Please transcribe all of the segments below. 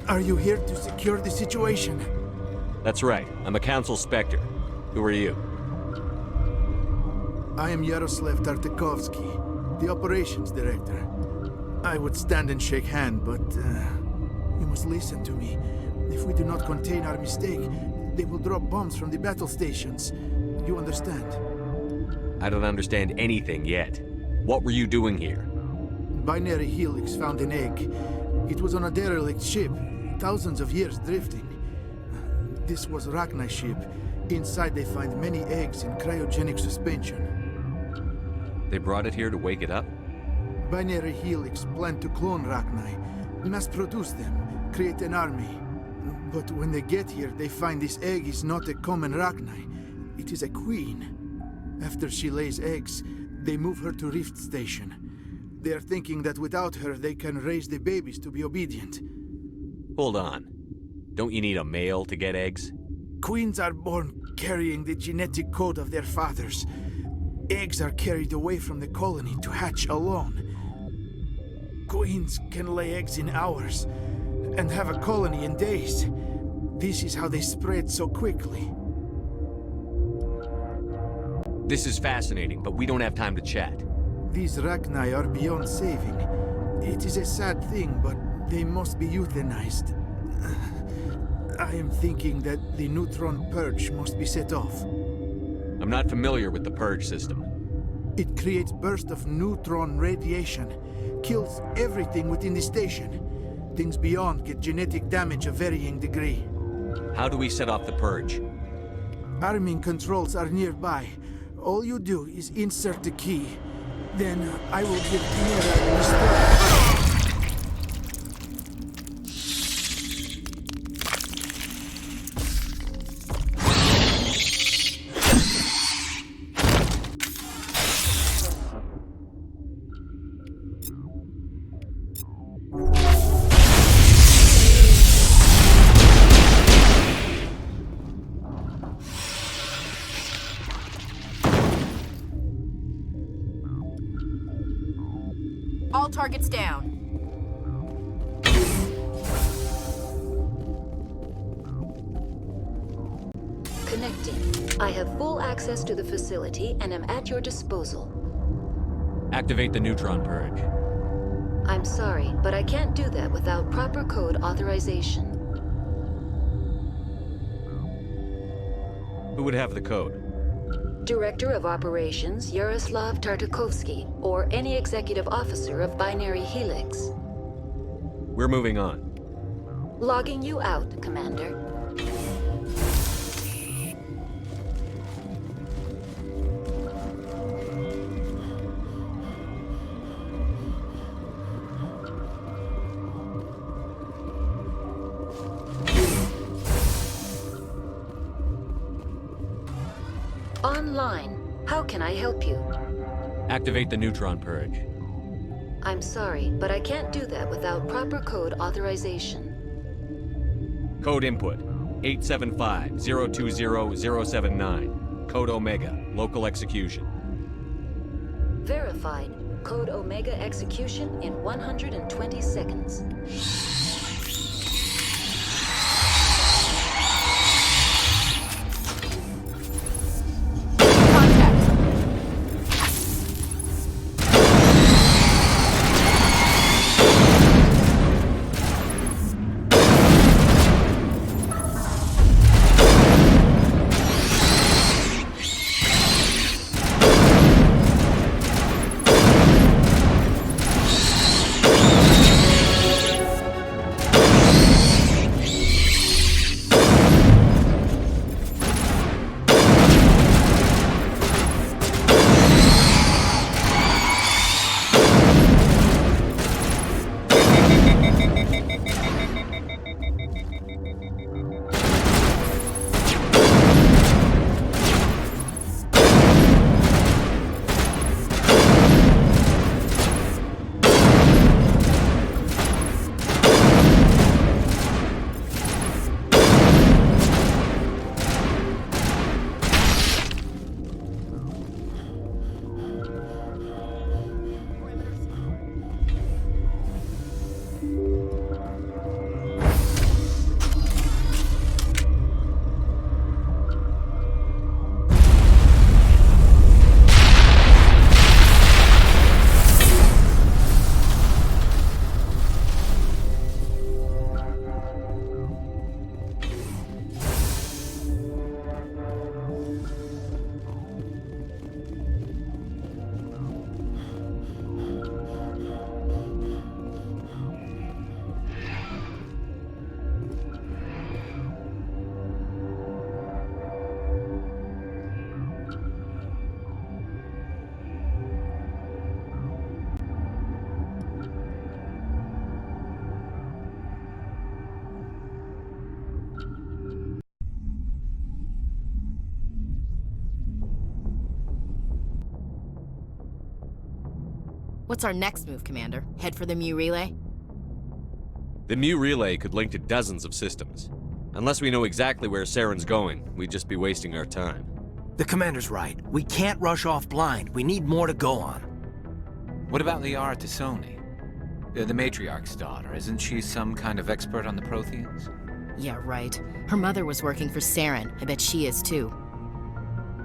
Are you here to secure the situation? That's right. I'm a Council Spectre. Who are you? I am Yaroslav Tartakovsky, the Operations Director. I would stand and shake hand, but you must listen to me. If we do not contain our mistake, they will drop bombs from the battle stations. You understand? I don't understand anything yet. What were you doing here? Binary Helix found an egg. It was on a derelict ship, thousands of years drifting. This was Rachni's ship. Inside they find many eggs in cryogenic suspension. They brought it here to wake it up? Binary Helix planned to clone Rachni, mass-produce them, create an army. But when they get here, they find this egg is not a common Rachni. It is a queen. After she lays eggs, they move her to Rift Station. They are thinking that without her, they can raise the babies to be obedient. Hold on. Don't you need a male to get eggs? Queens are born carrying the genetic code of their fathers. Eggs are carried away from the colony to hatch alone. Queens can lay eggs in hours and have a colony in days. This is how they spread so quickly. This is fascinating, but we don't have time to chat. These Rachni are beyond saving. It is a sad thing, but they must be euthanized. I am thinking that the neutron purge must be set off. I'm not familiar with the purge system. It creates bursts of neutron radiation, kills everything within the station. Things beyond get genetic damage of varying degree. How do we set off the purge? Arming controls are nearby. All you do is insert the key. Then I will give Mira a restore. All targets down. Connecting. I have full access to the facility and am at your disposal. Activate the neutron purge. I'm sorry, but I can't do that without proper code authorization. Who would have the code? Director of Operations Yaroslav Tartakovsky, or any executive officer of Binary Helix. We're moving on. Logging you out, Commander. Online. How can I help you? Activate the neutron purge. I'm sorry, but I can't do that without proper code authorization. Code input 875-020-079. Code Omega. Local execution. Verified. Code Omega execution in 120 seconds. What's our next move, Commander? Head for the Mu relay? The Mu relay could link to dozens of systems. Unless we know exactly where Saren's going, we'd just be wasting our time. The Commander's right. We can't rush off blind. We need more to go on. What about Liara Tassoni? The Matriarch's daughter. Isn't she some kind of expert on the Protheans? Yeah, right. Her mother was working for Saren. I bet she is too.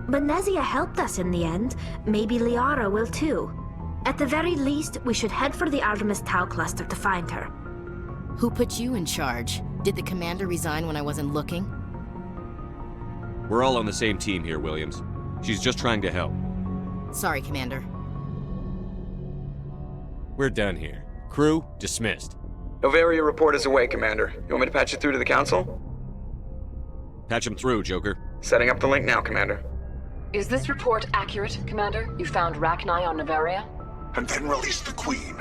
But Nezia helped us in the end. Maybe Liara will too. At the very least, we should head for the Artemis Tau cluster to find her. Who put you in charge? Did the Commander resign when I wasn't looking? We're all on the same team here, Williams. She's just trying to help. Sorry, Commander. We're done here. Crew, dismissed. Noveria report is away, Commander. You want me to patch it through to the Council? Patch him through, Joker. Setting up the link now, Commander. Is this report accurate, Commander? You found Rachni on Noveria? And then released the Queen.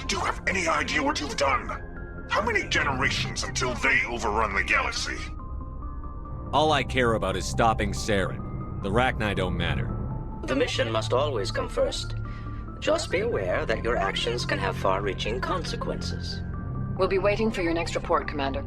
Do you have any idea what you've done? How many generations until they overrun the galaxy? All I care about is stopping Saren. The Rachni don't matter. The mission must always come first. Just be aware that your actions can have far-reaching consequences. We'll be waiting for your next report, Commander.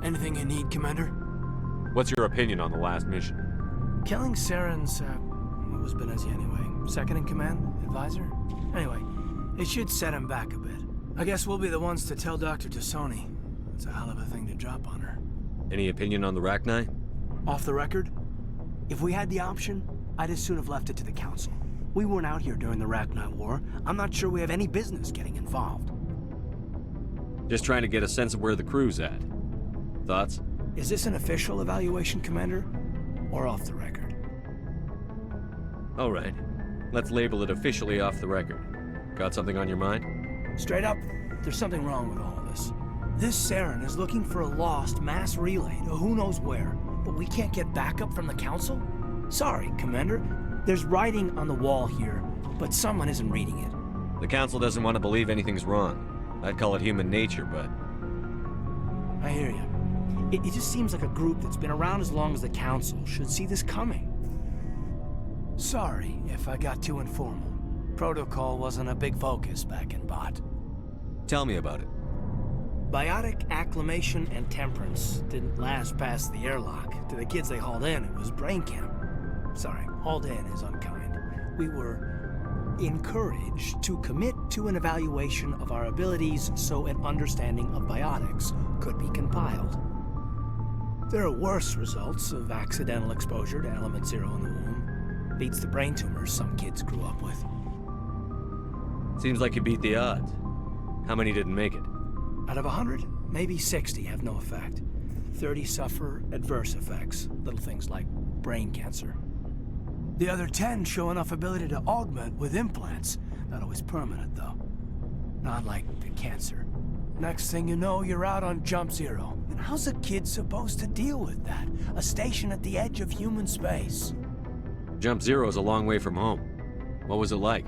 Anything you need, Commander? What's your opinion on the last mission? Killing Saren's, what was Benezia anyway? Second in command? Advisor? Anyway, it should set him back a bit. I guess we'll be the ones to tell Dr. Tassoni. It's a hell of a thing to drop on her. Any opinion on the Rachni? Off the record? If we had the option, I'd as soon have left it to the Council. We weren't out here during the Rachni War. I'm not sure we have any business getting involved. Just trying to get a sense of where the crew's at. Thoughts? Is this an official evaluation, Commander? Or off the record? All right. Let's label it officially off the record. Got something on your mind? Straight up, there's something wrong with all of this. This Saren is looking for a lost mass relay to who knows where, but we can't get backup from the Council? Sorry, Commander. There's writing on the wall here, but someone isn't reading it. The Council doesn't want to believe anything's wrong. I'd call it human nature, but... I hear you. It just seems like a group that's been around as long as the Council should see this coming. Sorry if I got too informal. Protocol wasn't a big focus back in Bot. Tell me about it. Biotic acclimation and temperance didn't last past the airlock. To the kids they hauled in, it was brain camp. Sorry, hauled in is unkind. We were encouraged to commit to an evaluation of our abilities so an understanding of biotics could be compiled. There are worse results of accidental exposure to Element Zero in the womb. Beats the brain tumors some kids grew up with. Seems like you beat the odds. How many didn't make it? Out of 100, maybe 60 have no effect. 30 suffer adverse effects, little things like brain cancer. The other 10 show enough ability to augment with implants. Not always permanent, though. Not like the cancer. Next thing you know, you're out on Jump Zero. And how's a kid supposed to deal with that? A station at the edge of human space. Jump Zero's a long way from home. What was it like?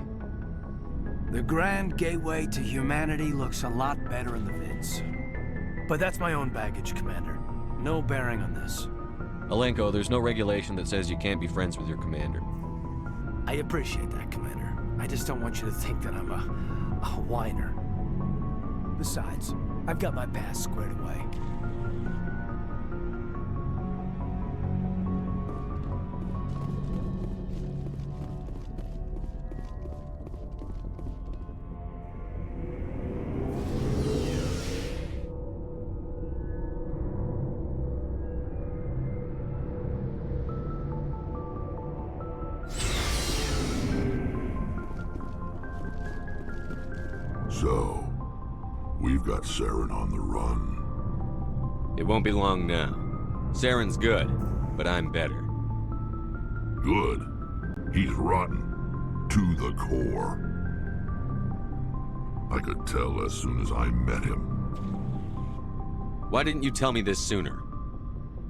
The grand gateway to humanity looks a lot better in the vids. But that's my own baggage, Commander. No bearing on this. Alenko, there's no regulation that says you can't be friends with your commander. I appreciate that, Commander. I just don't want you to think that I'm a whiner. Besides, I've got my past squared away. So, we've got Saren on the run. It won't be long now. Saren's good, but I'm better. Good? He's rotten. To the core. I could tell as soon as I met him. Why didn't you tell me this sooner?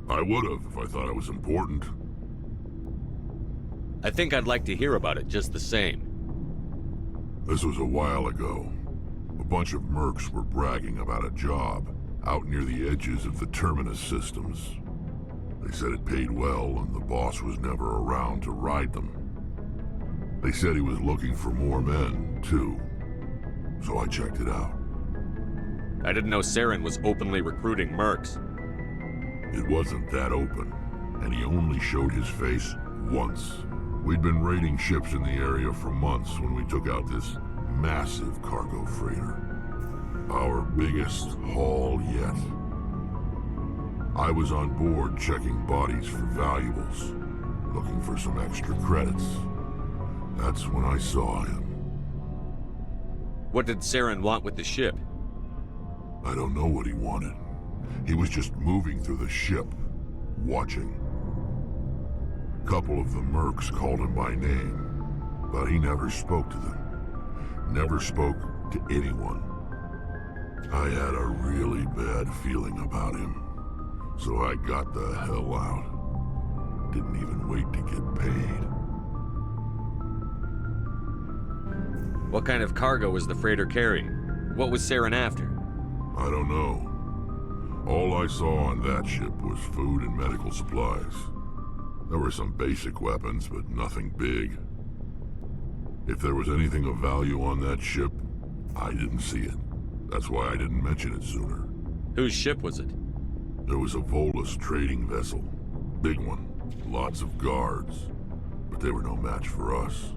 I would've if I thought it was important. I think I'd like to hear about it just the same. This was a while ago. A bunch of mercs were bragging about a job out near the edges of the Terminus systems. They said it paid well and the boss was never around to ride them. They said he was looking for more men, too. So I checked it out. I didn't know Saren was openly recruiting mercs. It wasn't that open, and he only showed his face once. We'd been raiding ships in the area for months when we took out this massive cargo freighter. Our biggest haul yet. I was on board checking bodies for valuables, looking for some extra credits. That's when I saw him. What did Saren want with the ship? I don't know what he wanted. He was just moving through the ship, watching. A couple of the mercs called him by name, but he never spoke to them. Never spoke to anyone. I had a really bad feeling about him, so I got the hell out. Didn't even wait to get paid. What kind of cargo was the freighter carrying? What was Saren after? I don't know. All I saw on that ship was food and medical supplies. There were some basic weapons, but nothing big. If there was anything of value on that ship, I didn't see it. That's why I didn't mention it sooner. Whose ship was it? There was a Volus trading vessel. Big one. Lots of guards. But they were no match for us.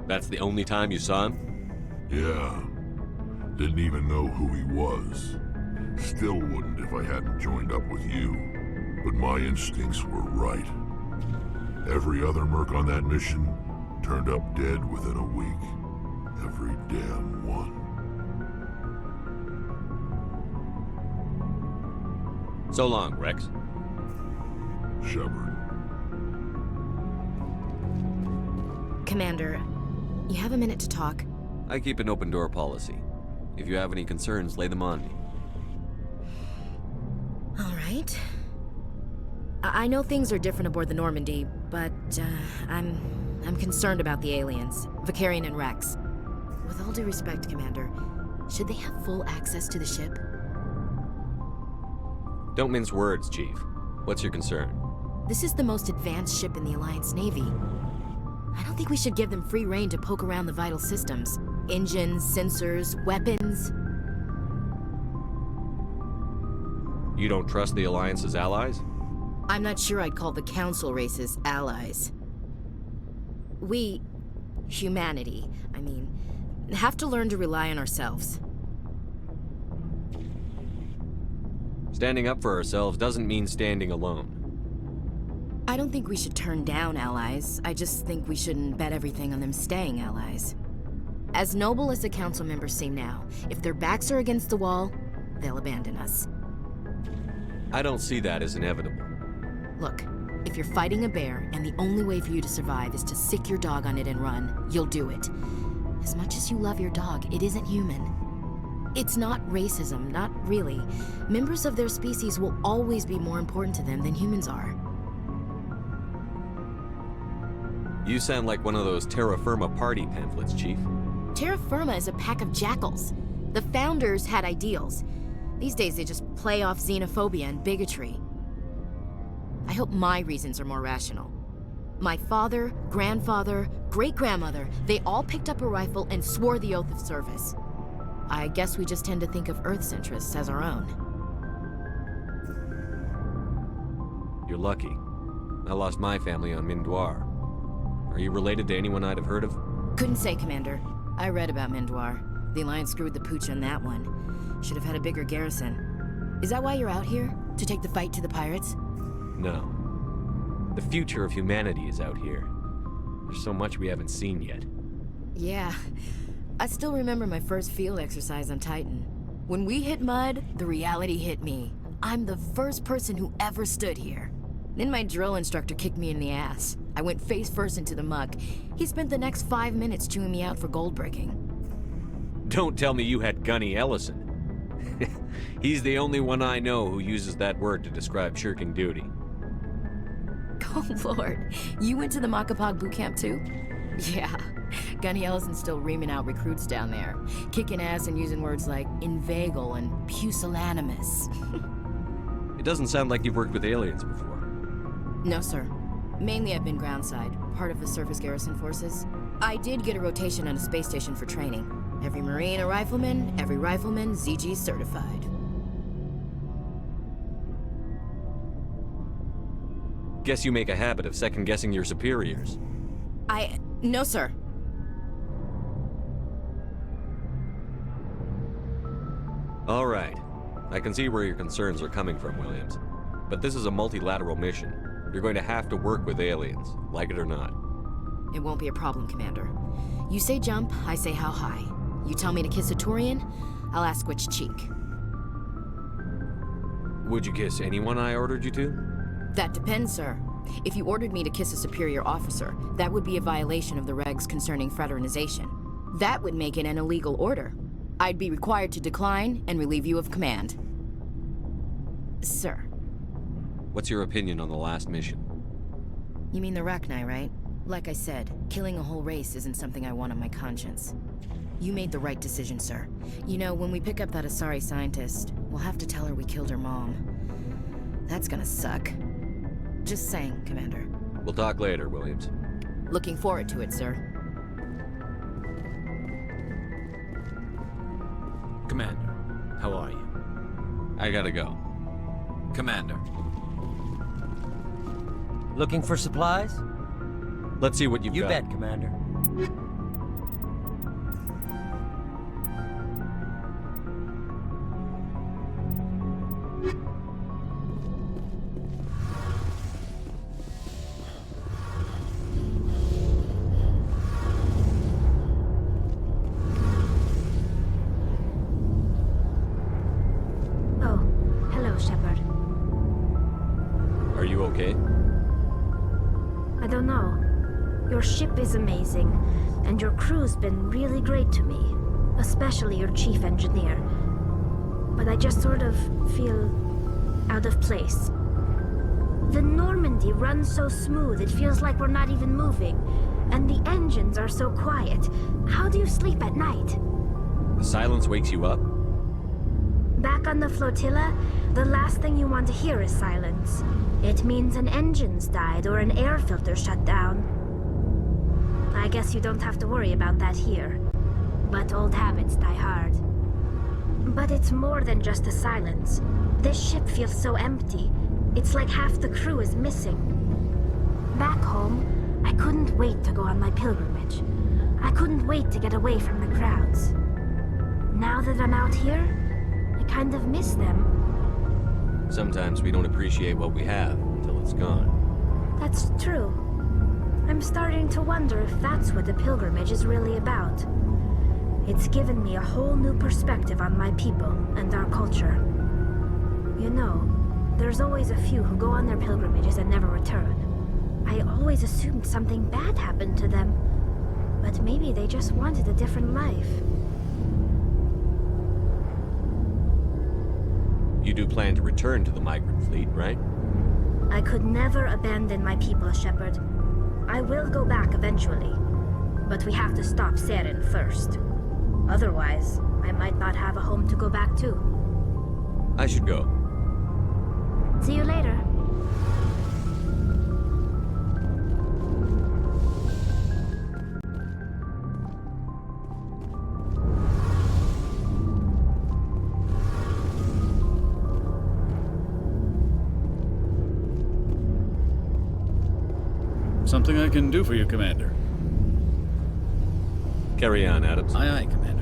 That's the only time you saw him? Yeah. Didn't even know who he was. Still wouldn't if I hadn't joined up with you. But my instincts were right. Every other merc on that mission turned up dead within a week. Every damn one. So long, Rex. Shepard. Commander, you have a minute to talk? I keep an open door policy. If you have any concerns, lay them on me. All right. I know things are different aboard the Normandy, but I'm concerned about the aliens, Vicarian and Rex. With all due respect, Commander, should they have full access to the ship? Don't mince words, Chief. What's your concern? This is the most advanced ship in the Alliance Navy. I don't think we should give them free rein to poke around the vital systems. Engines, sensors, weapons. You don't trust the Alliance's allies? I'm not sure I'd call the Council races allies. We, humanity, I mean, have to learn to rely on ourselves. Standing up for ourselves doesn't mean standing alone. I don't think we should turn down allies. I just think we shouldn't bet everything on them staying allies. As noble as the Council members seem now, if their backs are against the wall, they'll abandon us. I don't see that as inevitable. Look, if you're fighting a bear and the only way for you to survive is to sick your dog on it and run, you'll do it. As much as you love your dog, it isn't human. It's not racism, not really. Members of their species will always be more important to them than humans are. You sound like one of those Terra Firma party pamphlets, Chief. Terra Firma is a pack of jackals. The founders had ideals. These days they just play off xenophobia and bigotry. I hope my reasons are more rational. My father, grandfather, great-grandmother, they all picked up a rifle and swore the oath of service. I guess we just tend to think of Earth's interests as our own. You're lucky. I lost my family on Mindoir. Are you related to anyone I'd have heard of? Couldn't say, Commander. I read about Mindoir. The Alliance screwed the pooch on that one. Should have had a bigger garrison. Is that why you're out here? To take the fight to the pirates? No. The future of humanity is out here. There's so much we haven't seen yet. Yeah. I still remember my first field exercise on Titan. When we hit mud, the reality hit me. I'm the first person who ever stood here. Then my drill instructor kicked me in the ass. I went face first into the muck. He spent the next 5 minutes chewing me out for gold breaking. Don't tell me you had Gunny Ellison. He's the only one I know who uses that word to describe shirking duty. Oh lord, you went to the Makapog boot camp too? Yeah, Gunny Ellison's still reaming out recruits down there, kicking ass and using words like inveigle and pusillanimous. It doesn't sound like you've worked with aliens before. No, sir. Mainly I've been groundside, part of the surface garrison forces. I did get a rotation on a space station for training. Every Marine a rifleman, every rifleman ZG certified. Guess you make a habit of second-guessing your superiors. No, sir. All right. I can see where your concerns are coming from, Williams. But this is a multilateral mission. You're going to have to work with aliens, like it or not. It won't be a problem, Commander. You say jump, I say how high. You tell me to kiss a Turian, I'll ask which cheek. Would you kiss anyone I ordered you to? That depends, sir. If you ordered me to kiss a superior officer, that would be a violation of the regs concerning fraternization. That would make it an illegal order. I'd be required to decline and relieve you of command. Sir. What's your opinion on the last mission? You mean the Rachni, right? Like I said, killing a whole race isn't something I want on my conscience. You made the right decision, sir. You know, when we pick up that Asari scientist, we'll have to tell her we killed her mom. That's gonna suck. Just saying, Commander. We'll talk later, Williams. Looking forward to it, sir. Commander, how are you? I gotta go. Commander. Looking for supplies? Let's see what you've got. You bet, Commander. Is amazing, and your crew's been really great to me, especially your chief engineer. But I just sort of feel out of place. The Normandy runs so smooth it feels like we're not even moving, and the engines are so quiet. How do you sleep at night? The silence wakes you up? Back on the flotilla, the last thing you want to hear is silence. It means an engine's died or an air filter shut down. I guess you don't have to worry about that here. But old habits die hard. But it's more than just the silence. This ship feels so empty. It's like half the crew is missing. Back home, I couldn't wait to go on my pilgrimage. I couldn't wait to get away from the crowds. Now that I'm out here, I kind of miss them. Sometimes we don't appreciate what we have until it's gone. That's true. I'm starting to wonder if that's what the pilgrimage is really about. It's given me a whole new perspective on my people and our culture. You know, there's always a few who go on their pilgrimages and never return. I always assumed something bad happened to them, but maybe they just wanted a different life. You do plan to return to the migrant fleet, right? I could never abandon my people, Shepard. I will go back eventually, but we have to stop Saren first. Otherwise, I might not have a home to go back to. I should go. See you later. Something I can do for you, Commander. Carry on, Adams. Aye, aye, Commander.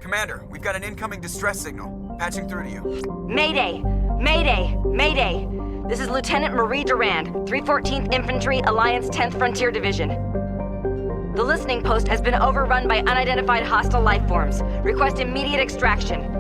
Commander, we've got an incoming distress signal. Patching through to you. Mayday! Mayday! Mayday! This is Lieutenant Marie Durand, 314th Infantry, Alliance 10th Frontier Division. The listening post has been overrun by unidentified hostile life forms. Request immediate extraction.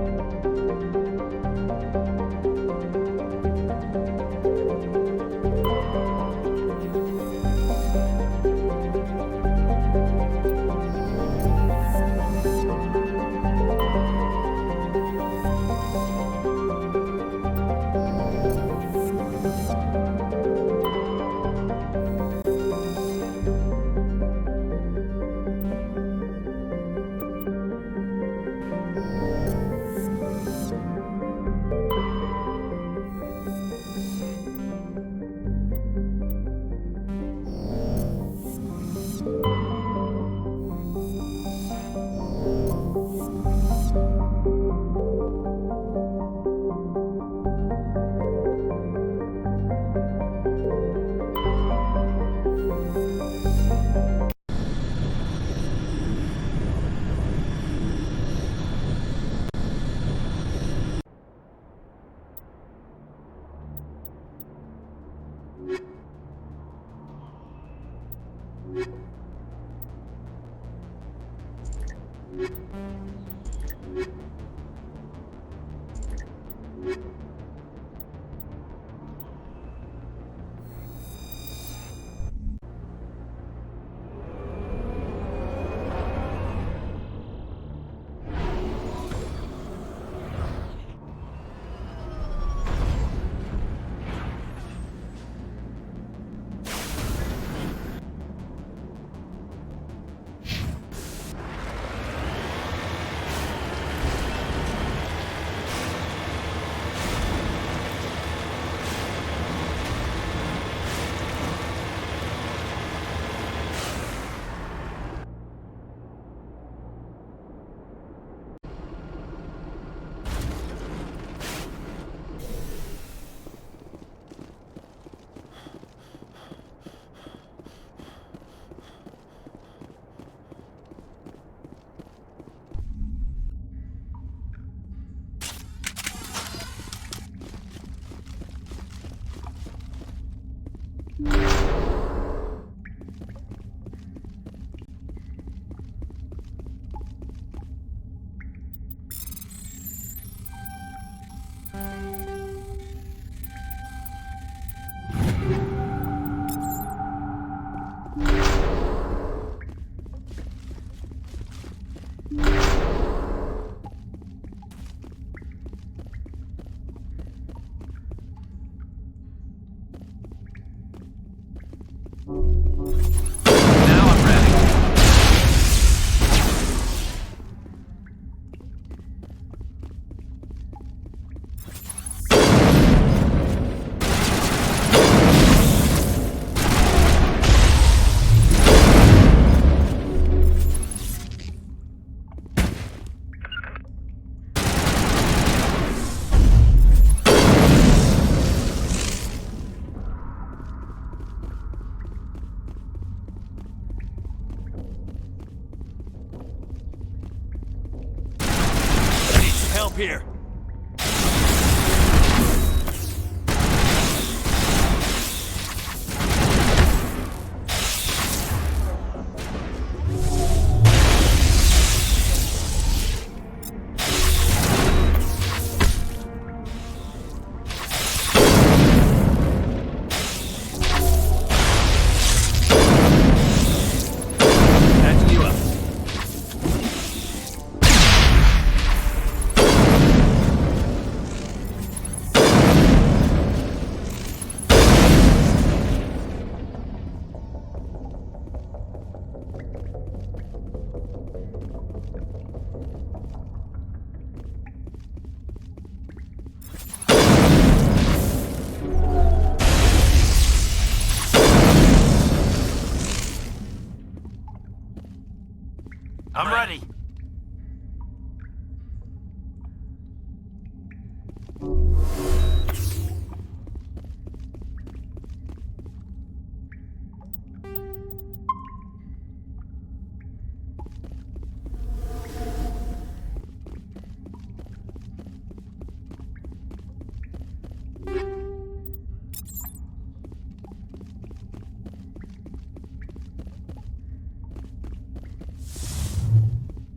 up here! I'm ready.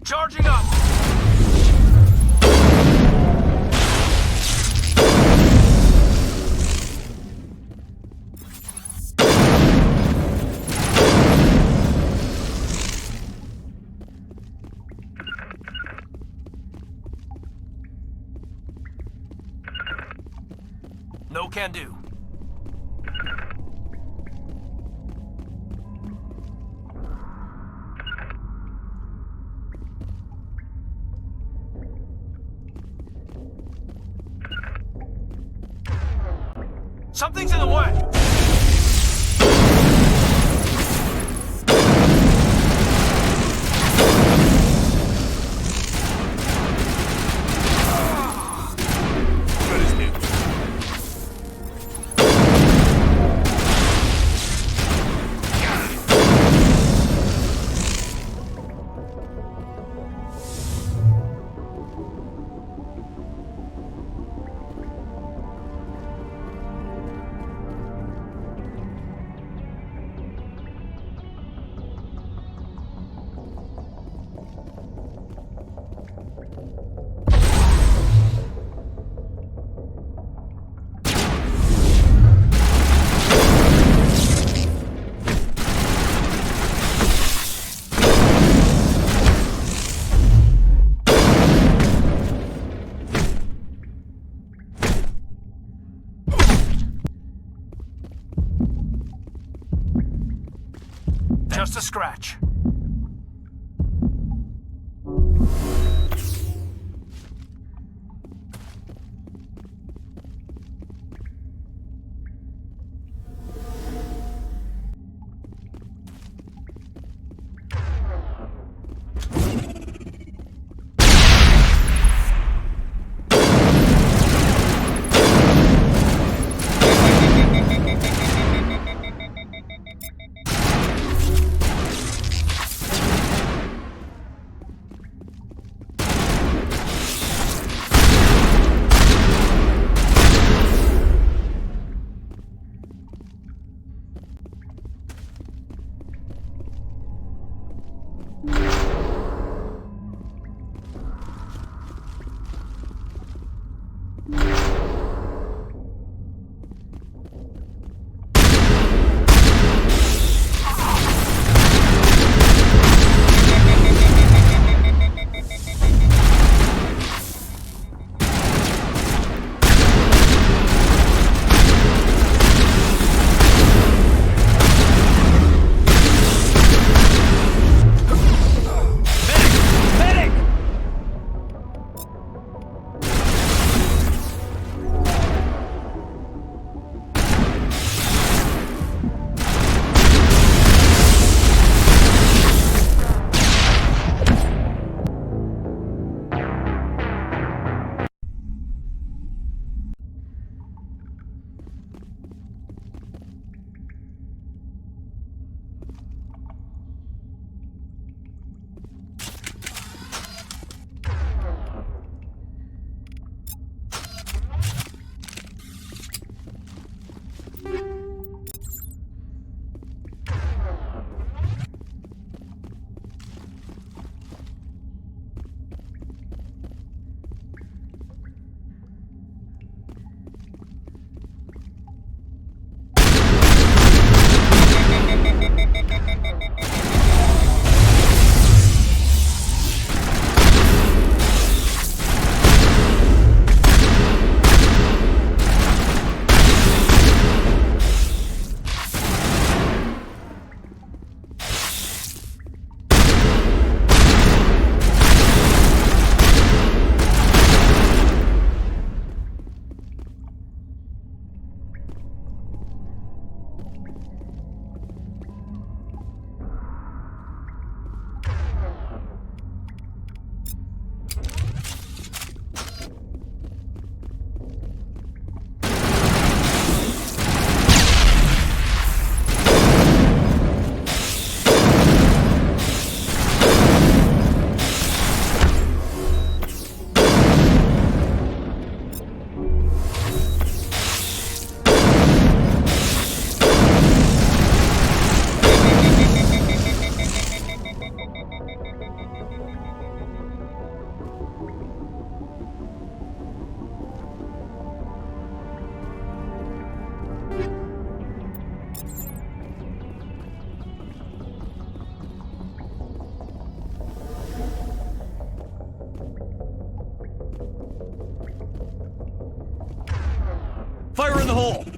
Charging up! No can do. Something's in the way! Just a scratch. the hole!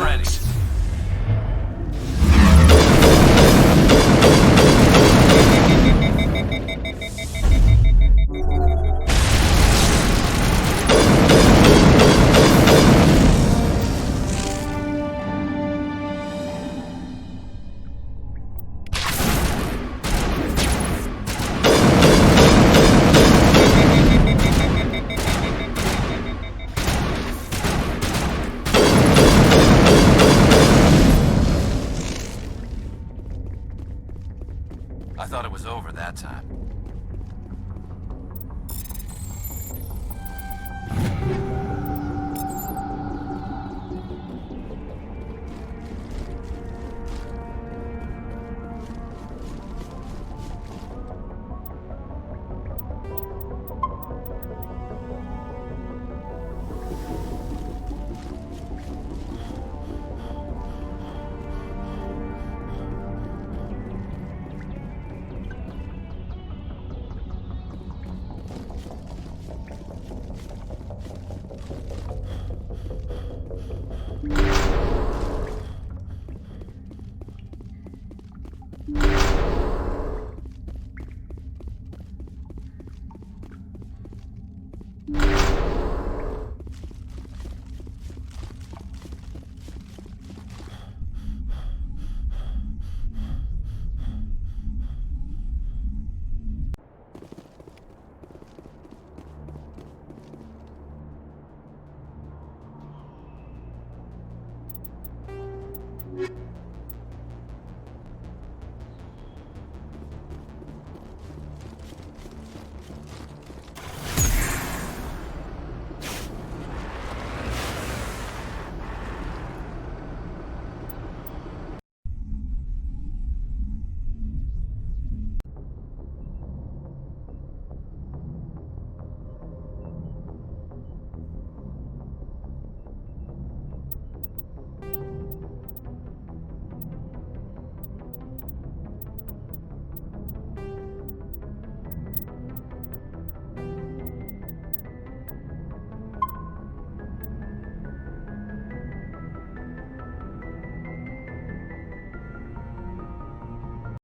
ready. that time.